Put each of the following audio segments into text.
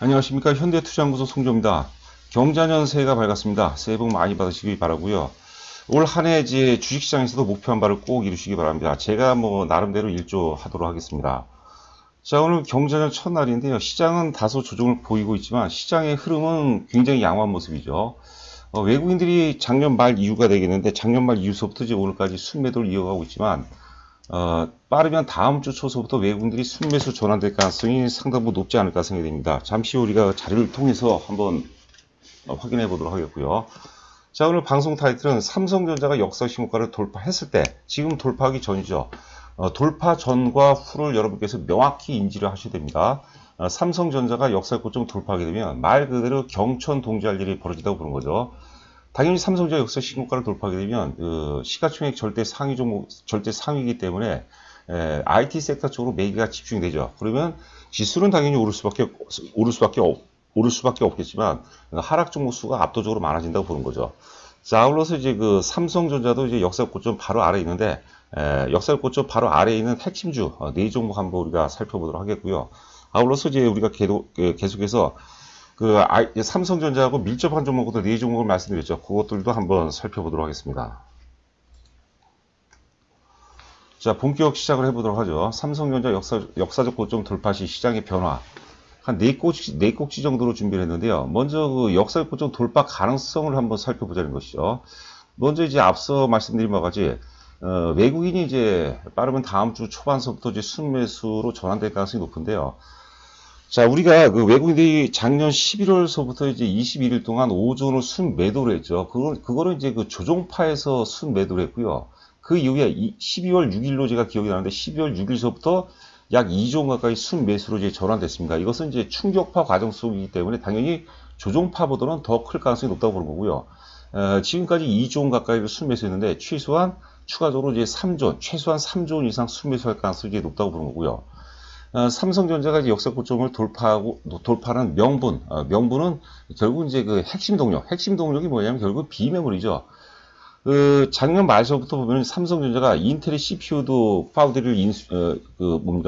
안녕하십니까. 현대투자연구소 송조입니다. 경자년 새해가 밝았습니다. 새해 복 많이 받으시기 바라고요. 올 한 해 이제 주식시장에서도 목표 한 발을 꼭 이루시기 바랍니다. 제가 나름대로 일조하도록 하겠습니다. 자, 오늘 경자년 첫날인데요. 시장은 다소 조정을 보이고 있지만 시장의 흐름은 굉장히 양호한 모습이죠. 외국인들이 작년 말 이후가 되겠는데 작년 말 이후서부터 이제 오늘까지 순매도를 이어가고 있지만 빠르면 다음 주 초서부터 외국인들이 순매수 전환될 가능성이 상당히 높지 않을까 생각이 됩니다. 잠시 후 우리가 자료를 통해서 한번 확인해 보도록 하겠고요. 자, 오늘 방송 타이틀은 삼성전자가 역사 신고가를 돌파했을 때, 지금 돌파하기 전이죠. 돌파 전과 후를 여러분께서 명확히 인지를 하셔야 됩니다. 삼성전자가 역사 고점 돌파하게 되면 말 그대로 경천동지할 일이 벌어지다고 보는 거죠. 당연히 삼성전자 역사 신고가를 돌파하게 되면 시가총액 절대 상위 종목, 절대 상위이기 때문에 IT 섹터 쪽으로 매기가 집중되죠. 그러면 지수는 당연히 오를 수밖에 없겠지만 하락 종목 수가 압도적으로 많아진다고 보는 거죠. 자, 아울러서 이제 그 삼성전자도 이제 역사 고점 바로 아래에 있는데 역사 고점 바로 아래에 있는 핵심주 네 종목 한번 우리가 살펴보도록 하겠고요. 아울러서 이제 우리가 계속해서 삼성전자하고 밀접한 종목들 네 종목을 말씀드렸죠. 그것들도 한번 살펴보도록 하겠습니다. 자, 본격 시작을 해보도록 하죠. 삼성전자 역사적 고점 돌파 시 시장의 변화. 한 네 꼭지 정도로 준비를 했는데요. 먼저 그 역사적 고점 돌파 가능성을 한번 살펴보자는 것이죠. 먼저 이제 앞서 말씀드린 바와 같이, 외국인이 이제 빠르면 다음 주 초반서부터 이제 순매수로 전환될 가능성이 높은데요. 자, 우리가 그 외국인들이 작년 11월서부터 이제 21일 동안 5조 원을 순매도를 했죠. 그거는 이제 그 조종파에서 순매도를 했고요. 그 이후에 12월 6일로 제가 기억이 나는데 12월 6일서부터 약 2조 원 가까이 순매수로 이제 전환됐습니다. 이것은 이제 충격파 과정 속이기 때문에 당연히 조종파보다는 더 클 가능성이 높다고 보는 거고요. 지금까지 2조 원 가까이를 순매수했는데 추가적으로 이제 3조 원, 최소한 3조 원 이상 순매수할 가능성이 이제 높다고 보는 거고요. 삼성전자가 이제 역사 고점을 돌파하는 명분은 결국 이제 그 핵심 동력이 뭐냐면 결국 비메모리죠. 작년 말서부터 보면 삼성전자가 인텔의 CPU도 파우더리를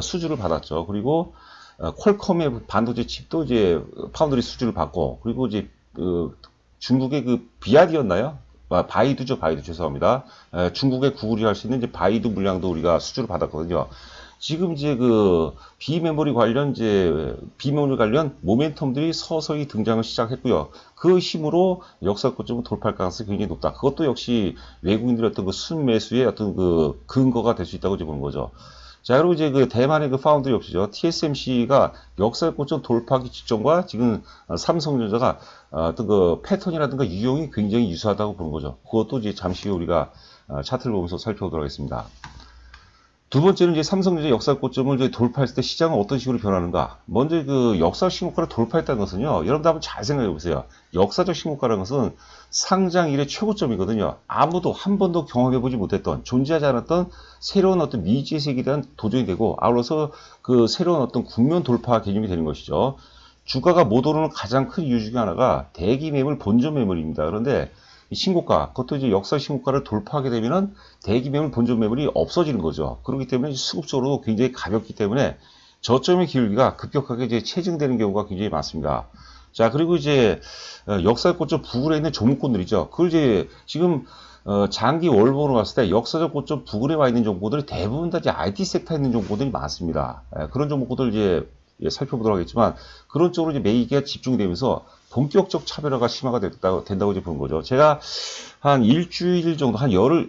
수주를 받았죠. 그리고 퀄컴의 반도체 칩도 이제 파우더리 수주를 받고, 그리고 이제 중국의 그 비아디였나요? 바이두죠, 바이두 죄송합니다. 중국의 구글이 할 수 있는 이제 바이두 물량도 우리가 수주를 받았거든요. 지금 이제 그 비메모리 관련 모멘텀들이 서서히 등장을 시작했고요. 그 힘으로 역사 고점을 돌파할 가능성이 굉장히 높다. 그것도 역시 외국인들의 어떤 그 순매수의 어떤 그 근거가 될 수 있다고 보는 거죠. 자, 그리고 이제 그 대만의 그 파운드리 업체죠. TSMC가 역사 고점 돌파하기 직전과 지금 삼성전자가 어떤 그 패턴이라든가 유형이 굉장히 유사하다고 보는 거죠. 그것도 이제 잠시 후 우리가 차트를 보면서 살펴보도록 하겠습니다. 두 번째는 이제 삼성전자 역사 고점을 이제 돌파했을 때 시장은 어떤 식으로 변하는가. 먼저 그 역사 신고가를 돌파했다는 것은요, 여러분들 한번 잘 생각해 보세요. 역사적 신고가라는 것은 상장 이래 최고점이거든요. 아무도 한 번도 경험해 보지 못했던, 존재하지 않았던 새로운 어떤 미지의 세계에 대한 도전이 되고, 아울러서 그 새로운 어떤 국면 돌파 개념이 되는 것이죠. 주가가 못 오르는 가장 큰 이유 중에 하나가 대기 매물, 본전 매물입니다. 그런데 신고가, 그것도 이제 역사 신고가를 돌파하게 되면은 대기 매물, 본전 매물이 없어지는 거죠. 그렇기 때문에 수급적으로 굉장히 가볍기 때문에 저점의 기울기가 급격하게 이제 체증되는 경우가 굉장히 많습니다. 자, 그리고 이제 역사 고점 부근에 있는 종목군들이죠. 그걸 이제 지금 장기 월봉으로 봤을 때 역사적 고점 부근에 와 있는 종목들이 대부분 다 이제 IT 섹터에 있는 종목들이 많습니다. 그런 종목들 이제 살펴보도록 하겠지만, 그런 쪽으로 이제 매기가 집중이 되면서 본격적 차별화가 심화가 된다고 이제 보는 거죠. 제가 한 일주일 정도,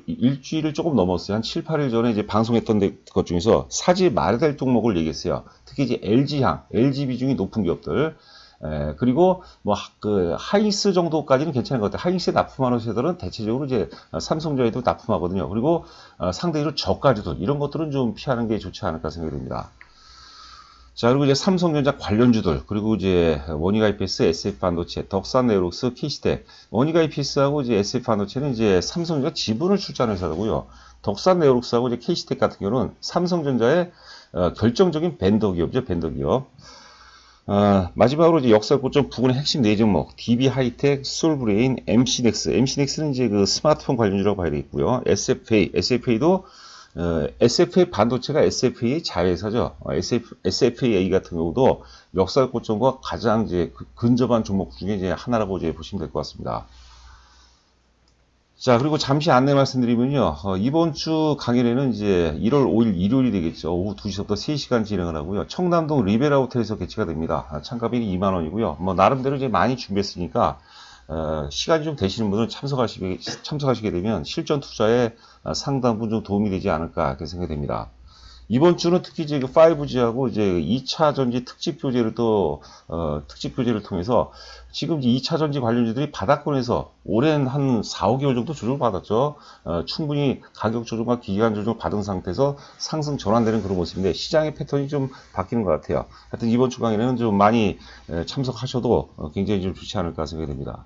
일주일을 조금 넘었어요. 한 7, 8일 전에 이제 방송했던 것 중에서 사지 말아야 될 종목을 얘기했어요. 특히 이제 LG 비중이 높은 기업들. 그리고 하이닉스 정도까지는 괜찮은 것 같아요. 하이닉스에 납품하는 회사들은 대체적으로 이제 삼성전자에도 납품하거든요. 그리고 상대적으로 저가주들, 이런 것들은 좀 피하는 게 좋지 않을까 생각이 듭니다. 자, 그리고 이제 삼성전자 관련주들, 그리고 이제 원익 IPS, SF반도체, 덕산네오록스, KC텍. 원익 IPS하고 이제 SF반도체는 이제 삼성전자 지분을 출자하는 회사고요. 덕산네오록스하고 이제 KC텍 같은 경우는 삼성전자의 결정적인 벤더 기업이죠, 벤더 기업. 마지막으로 이제 역사 고점 부근의 핵심 네 종목, DB 하이텍, 솔브레인, MC넥스. MC넥스는 이제 그 스마트폰 관련주라고 봐야 되겠고요. SFA도 SFA 반도체가 SFA 자회사죠. SFA 같은 경우도 역사 고점과 가장 이제 근접한 종목 중에 이제 하나라고 이제 보시면 될 것 같습니다. 자, 그리고 잠시 안내 말씀드리면요. 이번 주 강연에는 이제 1월 5일 일요일이 되겠죠. 오후 2시부터 3시간 진행을 하고요. 청담동 리베라 호텔에서 개최가 됩니다. 참가비는 2만 원이고요. 뭐 나름대로 이제 많이 준비했으니까 시간이 좀 되시는 분은 참석하시게 되면 실전 투자에 상당 부분 좀 도움이 되지 않을까 이렇게 생각이 됩니다. 이번 주는 특히 이제 그 5G하고 이제 2차 전지 특집 교재를 통해서 지금 이제 2차 전지 관련주들이 바닥권에서 오랜 한 4, 5개월 정도 조정을 받았죠. 충분히 가격 조정과 기간 조정을 받은 상태에서 상승 전환되는 그런 모습인데 시장의 패턴이 좀 바뀌는 것 같아요. 하여튼 이번 주 강의는 좀 많이 참석하셔도 굉장히 좀 좋지 않을까 생각이 됩니다.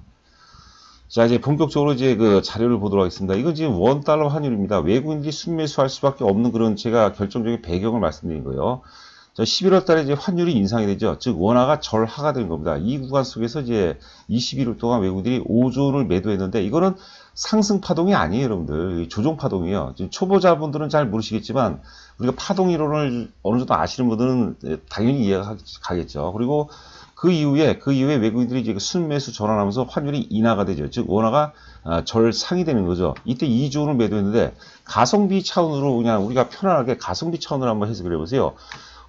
자, 이제 본격적으로 이제 그 자료를 보도록 하겠습니다. 이건 지금 원달러 환율입니다. 외국인들이 순매수할 수밖에 없는 그런 제가 결정적인 배경을 말씀드린 거예요. 자, 11월 달에 이제 환율이 인상이 되죠. 즉, 원화가 절하가 된 겁니다. 이 구간 속에서 이제 21일 동안 외국인들이 5조 원을 매도했는데 이거는 상승 파동이 아니에요, 여러분들. 조정 파동이에요. 지금 초보자분들은 잘 모르시겠지만 우리가 파동 이론을 어느 정도 아시는 분들은 당연히 이해가 가겠죠. 그리고 그 이후에 외국인들이 이제 순매수 전환하면서 환율이 인하가 되죠. 즉 원화가 절상이 되는 거죠. 이때 2조 원을 매도했는데 가성비 차원으로 그냥 우리가 편안하게 가성비 차원으로 한번 해석을 해보세요.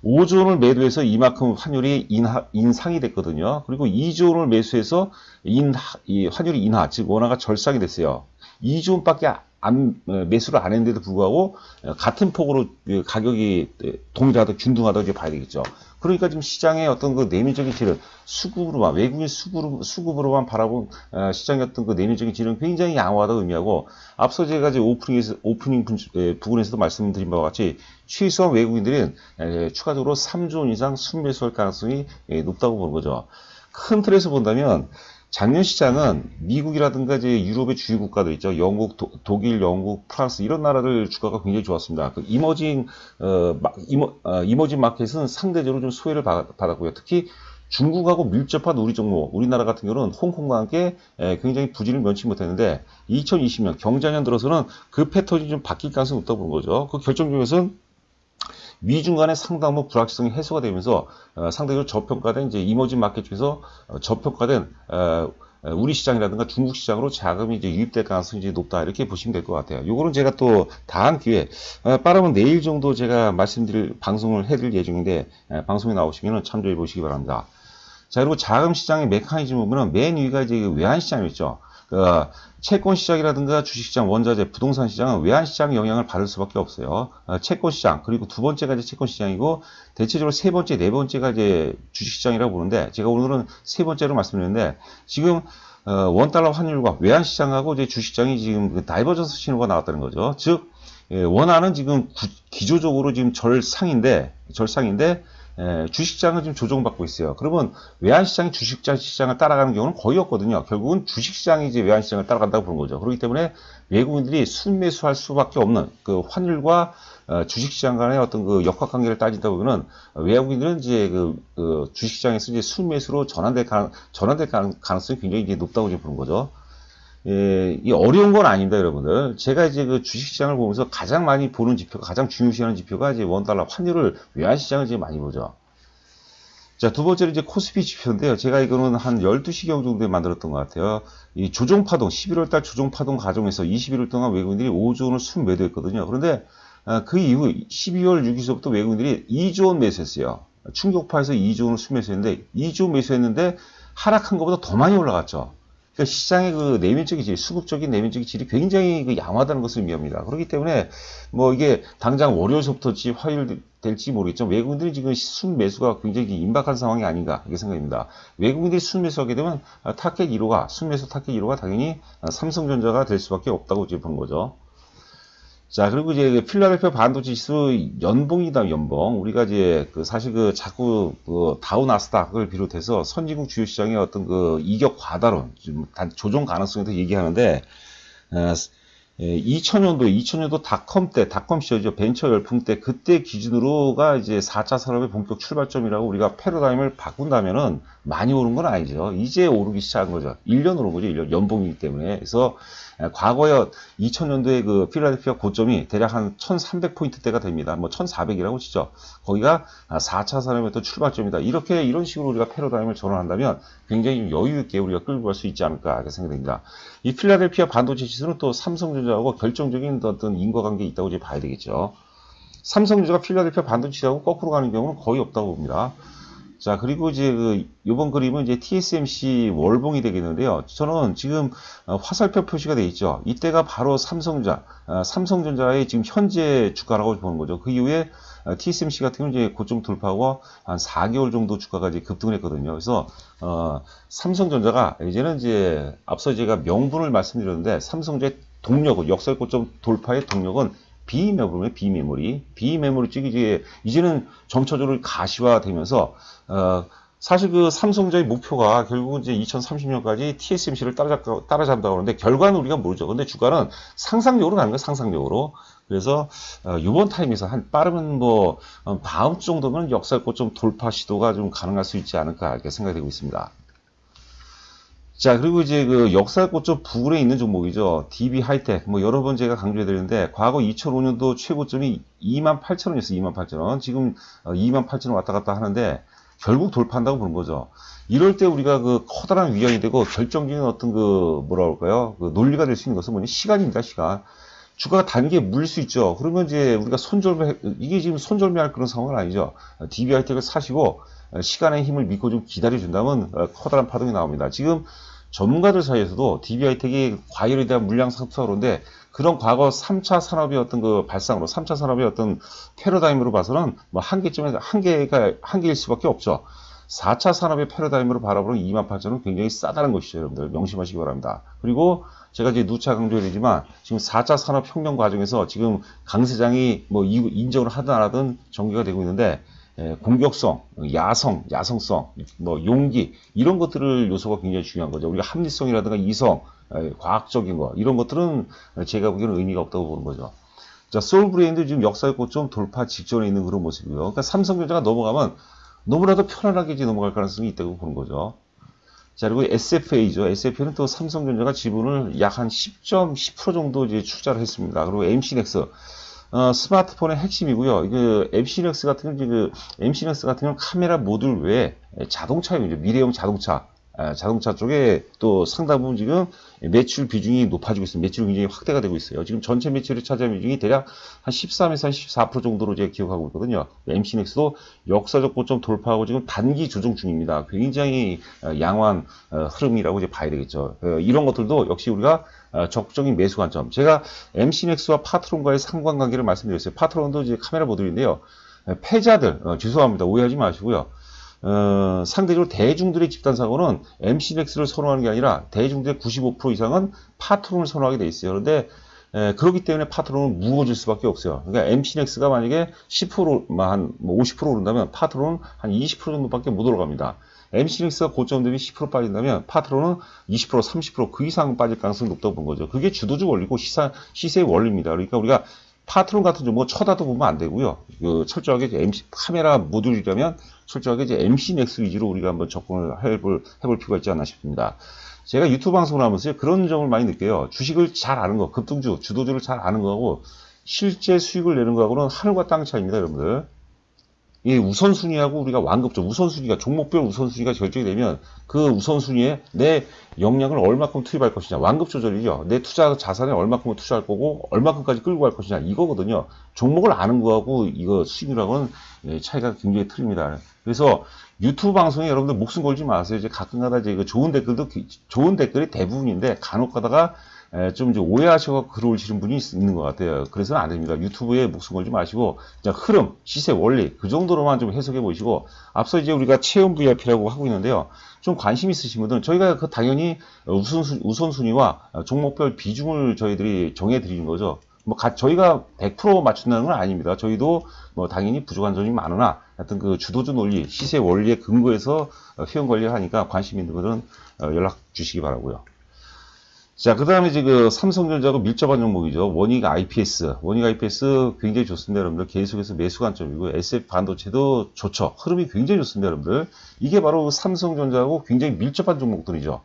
5조 원을 매도해서 이만큼 환율이 인상이 됐거든요. 그리고 2조 원을 매수해서 환율이 인하, 즉 원화가 절상이 됐어요. 2조 원밖에 매수를 안 했는데도 불구하고 같은 폭으로 가격이 동일하다, 균등하다 이렇게 봐야 되겠죠. 그러니까 지금 시장의 어떤 그 내면적인 질은 수급으로만, 외국인 수급으로만 바라본 시장의 어떤 그 내면적인 질은 굉장히 양호하다고 의미하고, 앞서 제가 이제 오프닝 부분에서도 말씀드린 바와 같이 최소한 외국인들은 추가적으로 3조 원 이상 순매수할 가능성이 높다고 보는 거죠. 큰 틀에서 본다면 작년 시장은 미국이라든가 이제 유럽의 주요 국가들 있죠. 영국, 독일, 영국, 프랑스 이런 나라들 주가가 굉장히 좋았습니다. 그 이머징 마켓은 상대적으로 좀 소외를 받았고요. 특히 중국하고 밀접한 우리 종목, 우리나라 같은 경우는 홍콩과 함께 굉장히 부진을 면치 못했는데 2020년 경자년 들어서는 그 패턴이 좀 바뀔 가능성이 높다고 보는 거죠. 그 결정 중에서는 미중 간의 상당 부분 불확실성이 해소가 되면서 상대적으로 저평가된 이제 이머징 마켓 중에서 저평가된 우리 시장이라든가 중국 시장으로 자금이 이제 유입될 가능성이 이제 높다 이렇게 보시면 될 것 같아요. 요거는 제가 또 다음 기회에 빠르면 내일 정도 제가 방송을 해드릴 예정인데 방송에 나오시면 참조해 보시기 바랍니다. 자, 그리고 자금 시장의 메커니즘을 보면 맨 위가 이제 외환 시장이었죠. 채권 시장이라든가 주식시장, 원자재, 부동산 시장은 외환 시장 영향을 받을 수밖에 없어요. 채권 시장, 그리고 두 번째가 이제 채권 시장이고, 대체적으로 세 번째, 네 번째가 이제 주식 시장이라고 보는데, 제가 오늘은 세 번째로 말씀드렸는데, 지금 원달러 환율과 외환 시장하고 이제 주식 시장이 지금 다이버전스 신호가 나왔다는 거죠. 즉, 원화는 지금 기조적으로 지금 절상인데 주식시장은 지금 조정받고 있어요. 그러면 외환시장이 주식시장을 따라가는 경우는 거의 없거든요. 결국은 주식시장이 이제 외환시장을 따라간다고 보는 거죠. 그렇기 때문에 외국인들이 순매수할 수밖에 없는 그 환율과 주식시장 간의 어떤 그 역학관계를 따지다 보면은 외국인들은 이제 그 주식시장에서 이제 순매수로 전환될 가능성이 굉장히 이제 높다고 이제 보는 거죠. 이 어려운 건 아닙니다, 여러분들. 제가 이제 그 주식시장을 보면서 가장 많이 보는 지표가, 가장 중요시하는 지표가 이제 원달러 환율을, 외환시장을 이제 많이 보죠. 자, 두 번째로 이제 코스피 지표인데요. 제가 이거는 한 12시경 정도에 만들었던 것 같아요. 이 조정파동, 11월달 조정파동 과정에서 21일 동안 외국인들이 5조 원을 순매도했거든요. 그런데 그 이후 12월 6일서부터 외국인들이 2조 원 매수했어요. 충격파에서 2조 원을 순매수했는데, 2조 원 매수했는데 하락한 것보다 더 많이 올라갔죠. 그러니까 시장의 그 내면적인 질, 수급적인 내면적인 질이 굉장히 그 양호하다는 것을 의미합니다. 그렇기 때문에 뭐 이게 당장 월요일서부터지 화요일 될지 모르겠지만 외국인들이 지금 순매수가 굉장히 임박한 상황이 아닌가 이렇게 생각합니다. 외국인들이 순매수하게 되면 순매수 타켓 1호가 당연히 삼성전자가 될 수밖에 없다고 이제 보는 거죠. 자, 그리고 이제 필라델피아 반도체 지수 연봉이다, 연봉. 우리가 이제 사실 자꾸 다우 나스닥을 비롯해서 선진국 주요 시장의 어떤 이격 과다론, 조정 가능성에 대해서 얘기하는데, 2000년도 닷컴 시절이죠. 벤처 열풍 때, 그때 기준으로가 이제 4차 산업의 본격 출발점이라고 우리가 패러다임을 바꾼다면은 많이 오른 건 아니죠. 이제 오르기 시작한 거죠. 1년 오른 거죠. 1년. 연봉이기 때문에. 그래서 과거에 2000년도에 그 필라델피아 고점이 대략 한 1300포인트대가 됩니다. 뭐 1400이라고 치죠. 거기가 4차 산업의 어떤 출발점이다. 이런 식으로 우리가 패러다임을 전환한다면 굉장히 좀 여유 있게 우리가 끌고 갈 수 있지 않을까 이렇게 생각됩니다. 이 필라델피아 반도체 지수는 또 삼성전자하고 결정적인 어떤 인과관계가 있다고 이제 봐야 되겠죠. 삼성전자가 필라델피아 반도체하고 거꾸로 가는 경우는 거의 없다고 봅니다. 자, 그리고 이제 요번 그림은 이제 TSMC 월봉이 되겠는데요. 저는 지금 화살표 표시가 되어 있죠. 이때가 바로 삼성전자의 지금 현재 주가라고 보는 거죠. 그 이후에 TSMC 같은 경우는 이제 고점 돌파하고 한 4개월 정도 주가가 이제 급등을 했거든요. 그래서 삼성전자가 이제는 이제 앞서 제가 명분을 말씀드렸는데 삼성전자의 동력은 역사의 고점 돌파의 동력은 비메모리 쪽이 이제는 점차적으로 가시화되면서 사실 그 삼성전자의 목표가 결국은 이제 2030년까지 TSMC를 따라잡는다고 하는데 결과는 우리가 모르죠. 근데 주가는 상상력으로 가는 거예요. 상상력으로. 그래서 이번 타임에서 한 빠르면 뭐 다음 주 정도면 역사의 고점 돌파 시도가 좀 가능할 수 있지 않을까 이렇게 생각이 되고 있습니다. 자, 그리고 이제 그 역사의 고점 부근에 있는 종목이죠. DB 하이텍. 뭐 여러 번 제가 강조해 드렸는데 과거 2005년도 최고점이 28,000원이었어요. 28,000원. 지금 28,000원 왔다 갔다 하는데 결국 돌파한다고 보는 거죠. 이럴 때 우리가 그 커다란 위안이 되고 결정적인 어떤 그 뭐라 그럴까요? 그 논리가 될 수 있는 것은 뭐냐? 시간입니다. 시간. 주가가 단기에 물릴 수 있죠. 그러면 이제 우리가 이게 지금 손절매할 그런 상황은 아니죠. DB 하이텍을 사시고 시간의 힘을 믿고 좀 기다려준다면 커다란 파동이 나옵니다. 지금 전문가들 사이에서도 DB 하이텍이 과열에 대한 물량 상투가 그런데 그런 과거 3차 산업의 어떤 그 발상으로 3차 산업의 어떤 패러다임으로 봐서는 뭐 한계일 수밖에 없죠. 4차 산업의 패러다임으로 바라보는 28,000원 굉장히 싸다는 것이죠. 여러분들 명심하시기 바랍니다. 그리고 제가 이제 누차 강조해드리지만 지금 4차 산업혁명 과정에서 지금 강세장이 뭐 인정을 하든 안 하든 전개가 되고 있는데 공격성, 야성성, 뭐 용기 이런 것들을 요소가 굉장히 중요한 거죠. 우리가 합리성이라든가 이성, 과학적인 거 이런 것들은 제가 보기에는 의미가 없다고 보는 거죠. 자, 소울브레인도 지금 역사의 고점 돌파 직전에 있는 그런 모습이고요. 그러니까 삼성전자가 넘어가면 너무나도 편안하게 이제 넘어갈 가능성이 있다고 보는 거죠. 자, 그리고 SFA죠. SFA는 또 삼성전자가 지분을 약 한 10% 정도 이제 투자를 했습니다. 그리고 MC넥스. 스마트폰의 핵심이고요. MC넥스 같은 경우는 카메라 모듈 외에 자동차용이죠. 미래형 자동차 쪽에 또 상당 부분 지금 매출 비중이 높아지고 있습니다. 매출이 굉장히 확대가 되고 있어요. 지금 전체 매출을 차지하는 비중이 대략 한 13에서 한 14% 정도로 제가 기억하고 있거든요. MC넥스도 역사적 고점 돌파하고 지금 단기 조정 중입니다. 굉장히 양호한 흐름이라고 이제 봐야 되겠죠. 이런 것들도 역시 우리가 적극적인 매수 관점. 제가 MC넥스와 파트론과의 상관관계를 말씀드렸어요. 파트론도 이제 카메라 모듈인데요. 패자들, 죄송합니다. 오해하지 마시고요. 상대적으로 대중들의 집단사고는 MC넥스를 선호하는 게 아니라 대중들의 95% 이상은 파트론을 선호하게 돼 있어요. 그런데 그렇기 때문에 파트론은 무거워질 수밖에 없어요. 그러니까 MC넥스가 만약에 10%만 50% 오른다면 파트론은 한 20% 정도밖에 못 올라갑니다. MC넥스가 고점 대비 10% 빠진다면 파트론은 20%, 30%그 이상 빠질 가능성이 높다고 본 거죠. 그게 주도적 원리고 시세의 원리입니다. 그러니까 우리가 파트론 같은 종목 쳐다도 보면 안 되고요. 철저하게 카메라 모듈이라면 철저하게 이제 MC넥스 위주로 우리가 한번 접근을 해볼 필요가 있지 않나 싶습니다. 제가 유튜브 방송을 하면서 그런 점을 많이 느껴요. 주식을 잘 아는 거, 급등주, 주도주를 잘 아는 거하고 실제 수익을 내는 거하고는 하늘과 땅 차이입니다, 여러분들. 이 우선순위하고 우리가 완급죠. 우선순위가, 종목별 우선순위가 결정이 되면 그 우선순위에 내 역량을 얼마큼 투입할 것이냐. 완급 조절이죠. 내 투자 자산에 얼마큼을 투자할 거고, 얼마큼까지 끌고 갈 것이냐. 이거거든요. 종목을 아는 거하고 이거 수익이라고는 차이가 굉장히 틀립니다. 그래서 유튜브 방송에 여러분들 목숨 걸지 마세요. 이제 가끔가다 이제 좋은 댓글이 대부분인데 간혹 가다가 좀 이제 오해하셔서 글 올리시는 분이 있는 것 같아요. 그래서는 안 됩니다. 유튜브에 목숨 걸지 마시고, 그냥 흐름, 시세, 원리, 그 정도로만 좀 해석해 보시고, 앞서 이제 우리가 체험 VIP라고 하고 있는데요. 좀 관심 있으신 분들은 저희가 당연히 우선순위와 종목별 비중을 저희들이 정해 드리는 거죠. 뭐 저희가 100% 맞춘다는 건 아닙니다. 저희도 뭐 당연히 부족한 점이 많으나 하여튼 그 주도주 논리, 시세 원리에 근거해서 회원 관리를 하니까 관심 있는 분들은 연락 주시기 바라고요. 자, 그 다음에 이제 그 삼성전자하고 밀접한 종목이죠. 원익 IPS. 원익 IPS 굉장히 좋습니다, 여러분들. 계속해서 매수 관점이고, SF 반도체도 좋죠. 흐름이 굉장히 좋습니다, 여러분들. 이게 바로 삼성전자하고 굉장히 밀접한 종목들이죠.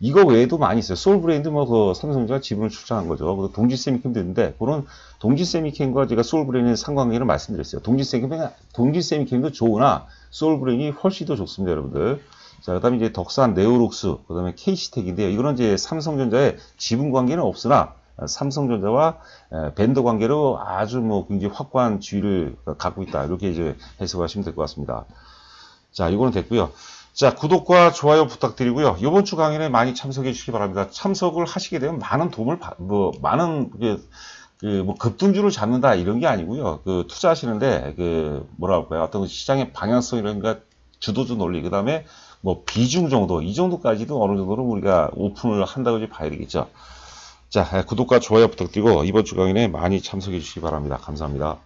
이거 외에도 많이 있어요. 소울브레인도 뭐 그 삼성전자 지분을 출자한 거죠. 그리고 동지세미캠도 있는데, 그런 동지세미캠과 제가 소울브레인의 상관관계를 말씀드렸어요. 동지세미캠도 좋으나, 소울브레인이 훨씬 더 좋습니다, 여러분들. 자, 그 다음에 이제 덕산, 네오록스, 그 다음에 KC텍인데요. 이거는 이제 삼성전자의 지분 관계는 없으나, 삼성전자와 벤더 관계로 아주 뭐 굉장히 확고한 지위를 갖고 있다. 이렇게 이제 해석하시면 될 것 같습니다. 자, 이거는 됐고요. 자, 구독과 좋아요 부탁드리고요. 이번 주 강연에 많이 참석해 주시기 바랍니다. 참석을 하시게 되면 많은 도움을 많은 뭐 급등주를 잡는다 이런 게 아니고요. 투자하시는데 뭐라 할까요? 어떤 시장의 방향성이라든가 주도주 논리, 그 다음에 뭐 비중 정도, 이 정도까지도 어느 정도로 우리가 오픈을 한다고 이제 봐야 되겠죠. 자, 구독과 좋아요 부탁드리고 이번 주 강연에 많이 참석해 주시기 바랍니다. 감사합니다.